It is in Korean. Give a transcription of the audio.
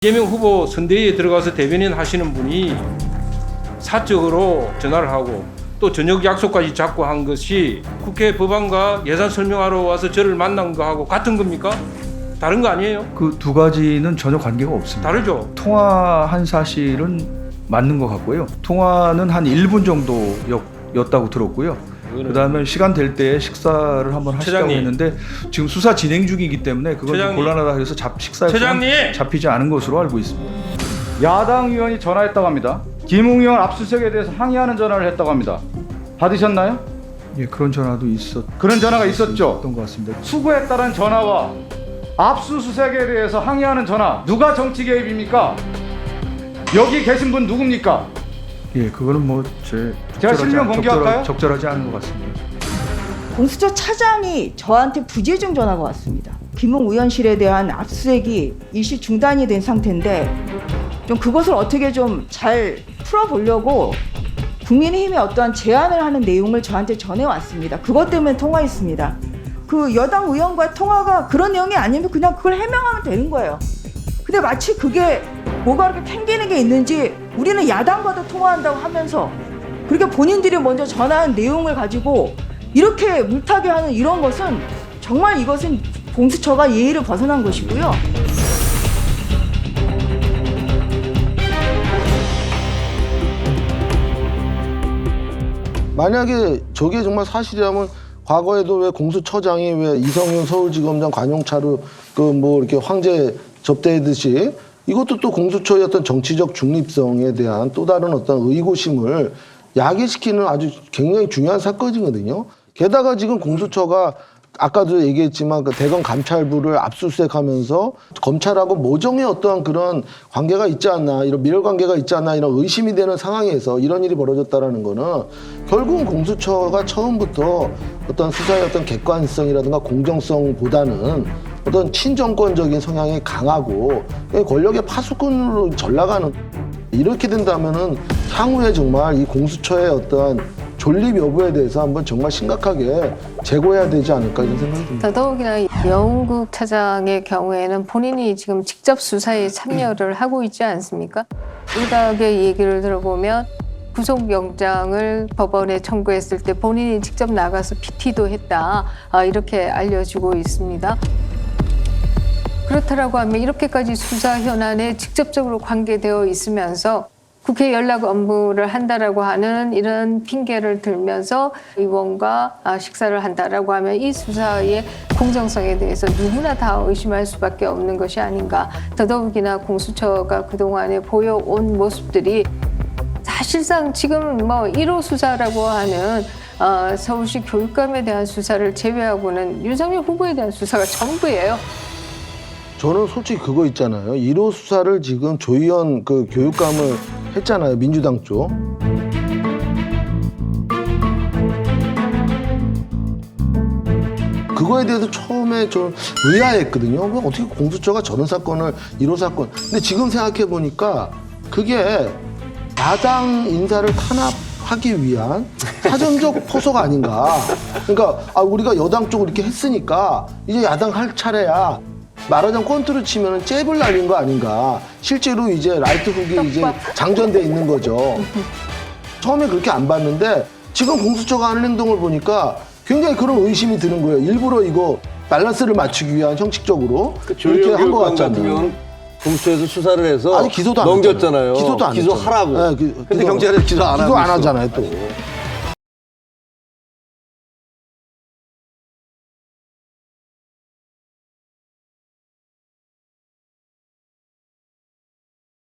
이재명 후보 선대위에 들어가서 대변인 하시는 분이 사적으로 전화를 하고 또 저녁 약속까지 잡고 한 것이 국회 법안과 예산 설명하러 와서 저를 만난 거하고 같은 겁니까? 다른 거 아니에요? 그 두 가지는 전혀 관계가 없습니다. 다르죠? 통화한 사실은 맞는 것 같고요. 통화는 한 1분 정도였다고 들었고요. 그다음에 시간 될 때 식사를 한번 하시자고 처장님. 했는데 지금 수사 진행 중이기 때문에 그건 좀 처장님. 곤란하다 해서 식사에 처장님! 잡히지 않은 것으로 알고 있습니다. 야당 의원이 전화했다고 합니다. 김웅 의원 압수수색에 대해서 항의하는 전화를 했다고 합니다. 받으셨나요? 예, 그런 전화도 그런 전화가 있었죠. 것 같습니다. 수고에 따른 전화와 압수수색에 대해서 항의하는 전화, 누가 정치 개입입니까? 여기 계신 분 누굽니까? 예, 그거는 뭐 제가 실명 공개할까요? 적절하지 않은 것 같습니다. 공수처 차장이 저한테 부재중 전화가 왔습니다. 김웅 의원실에 대한 압수수색이 일시 중단이 된 상태인데 좀 그것을 어떻게 좀 잘 풀어보려고 국민의힘에 어떠한 제안을 하는 내용을 저한테 전해왔습니다. 그것 때문에 통화했습니다. 그 여당 의원과 통화가 그런 내용이 아니면 그냥 그걸 해명하면 되는 거예요. 근데 마치 그게 뭐가 그렇게 캥기는 게 있는지 우리는 야당과도 통화한다고 하면서 그렇게 본인들이 먼저 전화한 내용을 가지고 이렇게 물타기 하는 이런 것은 정말 이것은 공수처가 예의를 벗어난 것이고요. 만약에 저게 정말 사실이라면 과거에도 왜 공수처장이 왜 이성윤 서울지검장 관용차로 그 뭐 이렇게 황제 접대했듯이 이것도 또 공수처의 어떤 정치적 중립성에 대한 또 다른 어떤 의구심을 야기시키는 아주 굉장히 중요한 사건이거든요. 게다가 지금 공수처가 아까도 얘기했지만 그 대검 감찰부를 압수수색하면서 검찰하고 모종의 어떠한 그런 관계가 있지 않나, 이런 밀 관계가 있지 않나 이런 의심이 되는 상황에서 이런 일이 벌어졌다라는 거는 결국은 공수처가 처음부터 어떤 수사의 어떤 객관성이라든가 공정성보다는 어떤 친정권적인 성향이 강하고 권력의 파수꾼으로 전락하는, 이렇게 된다면은 향후에 정말 이 공수처의 어떠한 존립 여부에 대해서 한번 정말 심각하게 재고해야 되지 않을까 이런 생각이 듭니다. 더더욱이나 영국 차장의 경우에는 본인이 지금 직접 수사에 참여를 하고 있지 않습니까? 일각의 얘기를 들어보면 구속영장을 법원에 청구했을 때 본인이 직접 나가서 PT도 했다, 이렇게 알려지고 있습니다. 그렇다라고 하면 이렇게까지 수사 현안에 직접적으로 관계되어 있으면서 국회 연락 업무를 한다라고 하는 이런 핑계를 들면서 의원과 식사를 한다라고 하면 이 수사의 공정성에 대해서 누구나 다 의심할 수밖에 없는 것이 아닌가. 더더욱이나 공수처가 그동안에 보여온 모습들이 사실상 지금 뭐 1호 수사라고 하는 서울시 교육감에 대한 수사를 제외하고는 윤석열 후보에 대한 수사가 전부예요. 저는 솔직히 그거 있잖아요. 1호 수사를 지금 조희연 그 교육감을 했잖아요. 민주당 쪽. 그거에 대해서 처음에 좀 의아했거든요. 왜 어떻게 공수처가 저런 사건을 1호 사건. 근데 지금 생각해 보니까 그게 야당 인사를 탄압하기 위한 사전적 포석 아닌가. 그러니까 우리가 여당 쪽을 이렇게 했으니까 이제 야당 할 차례야. 말하자면 꼰투를 치면 잽을 날린 거 아닌가. 실제로 이제 라이트 훅이 이제 장전돼 있는 거죠. 처음에 그렇게 안 봤는데 지금 공수처가 하는 행동을 보니까 굉장히 그런 의심이 드는 거예요. 일부러 이거 밸런스를 맞추기 위한 형식적으로 이렇게 한 거 같잖아요. 공수처에서 수사를 해서 아직 기소도 안 넘겼잖아요. 기소도 안 기소하라고. 했잖아요. 네, 근데 경찰에서 기소 안 하고 기소 안 있어. 하잖아요, 또.